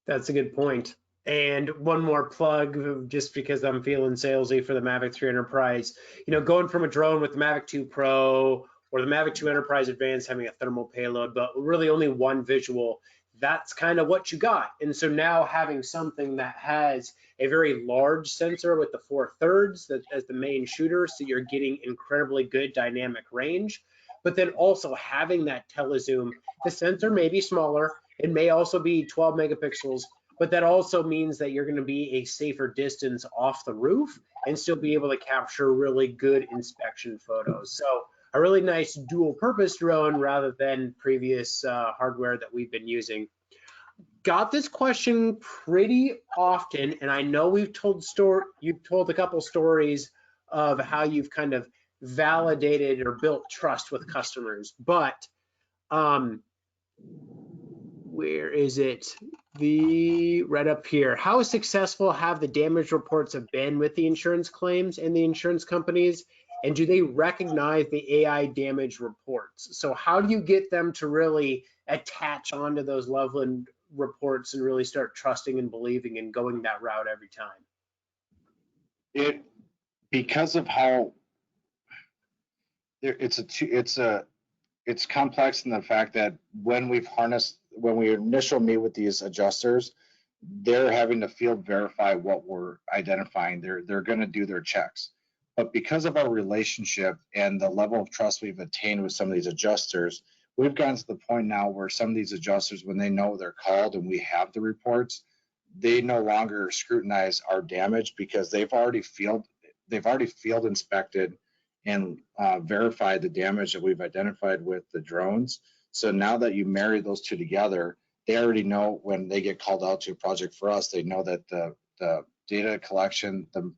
That's a good point. And one more plug, just because I'm feeling salesy for the Mavic 3 Enterprise. You know, going from a drone with the Mavic 2 Pro or the Mavic 2 Enterprise Advanced having a thermal payload, but really only one visual, that's kind of what you got. And so now having something that has a very large sensor with the 4/3 as the main shooter, so you're getting incredibly good dynamic range, but then also having that telezoom, the sensor may be smaller, it may also be 12 megapixels, but that also means that you're going to be a safer distance off the roof and still be able to capture really good inspection photos. So a really nice dual purpose drone rather than previous hardware that we've been using. Got this question pretty often, and I know you've told a couple stories of how you've kind of validated or built trust with customers, but where is it? Right up here. How successful have the damage reports been with the insurance claims and the insurance companies? And do they recognize the AI damage reports? So how do you get them to really attach onto those Loveland reports and really start trusting and believing and going that route every time? Because of how it's complex in the fact that when we initially meet with these adjusters, they're having to field verify what we're identifying. They're going to do their checks. But because of our relationship and the level of trust we've attained with some of these adjusters, we've gotten to the point now where some of these adjusters, when they know they're called and we have the reports, they no longer scrutinize our damage because they've already field inspected and verified the damage that we've identified with the drones. So now that you marry those two together, they already know when they get called out to a project for us, they know that the data collection, the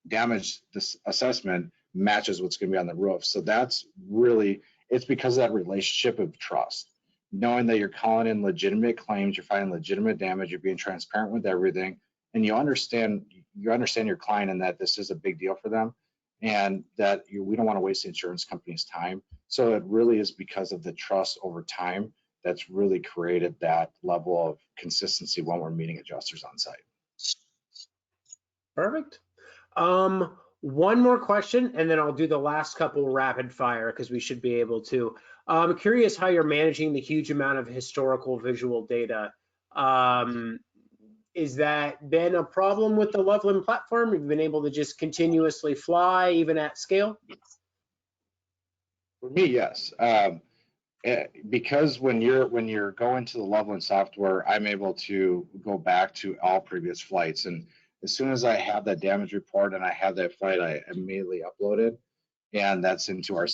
damage assessment matches what's going to be on the roof. So that's really, it's because of that relationship of trust, knowing that you're calling in legitimate claims, you're finding legitimate damage, you're being transparent with everything, and you understand your client and that this is a big deal for them, and that we don't want to waste the insurance company's time. So it really is because of the trust over time that's really created that level of consistency when we're meeting adjusters on site. Perfect. One more question, and then I'll do the last couple rapid fire because we should be able to. I'm curious how you're managing the huge amount of historical visual data. Is that been a problem with the Loveland platform? Have you been able to just continuously fly even at scale? For me, yes. Because when you're going to the Loveland software, I'm able to go back to all previous flights, and as soon as I have that damage report and I have that flight, I immediately upload it, and that's into our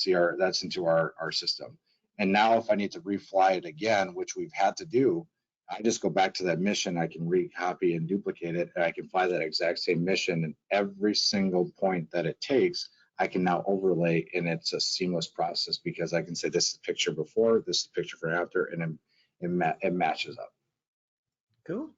our system. And now if I need to refly it again, which we've had to do, I just go back to that mission, I can recopy and duplicate it, and I can fly that exact same mission, and every single point that it takes, I can now overlay, and it's a seamless process because I can say this is the picture before, this is the picture for after, and it matches up. Cool.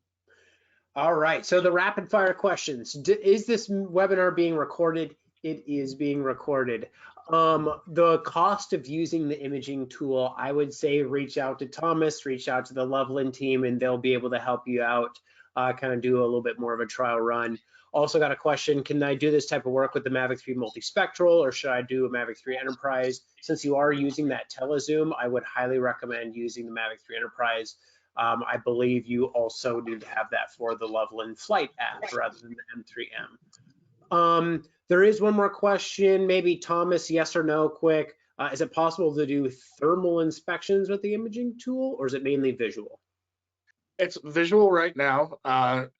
All right, so the rapid fire questions. Is this webinar being recorded? It is being recorded. The cost of using the imaging tool, I would say reach out to Thomas, reach out to the Loveland team, and they'll be able to help you out, kind of do a little bit more of a trial run. Also got a question, can I do this type of work with the Mavic 3 Multispectral, or should I do a Mavic 3 Enterprise? Since you are using that telezoom, I would highly recommend using the Mavic 3 Enterprise. I believe you also need to have that for the Loveland Flight app rather than the M3M. There is one more question, maybe Thomas, yes or no, quick. Is it possible to do thermal inspections with the imaging tool, or is it mainly visual? It's visual right now.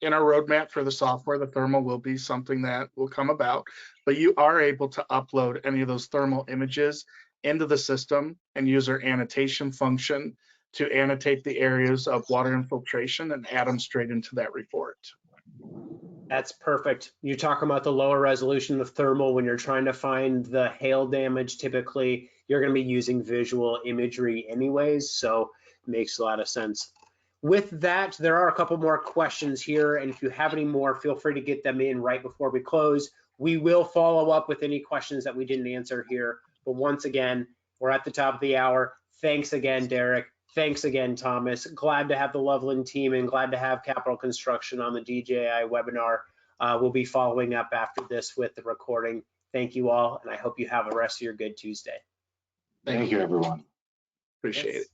In our roadmap for the software, the thermal will be something that will come about, but you are able to upload any of those thermal images into the system and use our annotation function to annotate the areas of water infiltration and add them straight into that report. That's perfect. You're talking about the lower resolution of thermal when you're trying to find the hail damage. Typically, you're going to be using visual imagery anyways, so it makes a lot of sense. With that, there are a couple more questions here, and if you have any more, feel free to get them in right before we close. We will follow up with any questions that we didn't answer here, but once again, we're at the top of the hour. Thanks again, Derek. Thanks again, Thomas. Glad to have the Loveland team and glad to have Capital Construction on the DJI webinar. We'll be following up after this with the recording. Thank you all, and I hope you have a rest of your good Tuesday. Thank you, everyone. Appreciate it.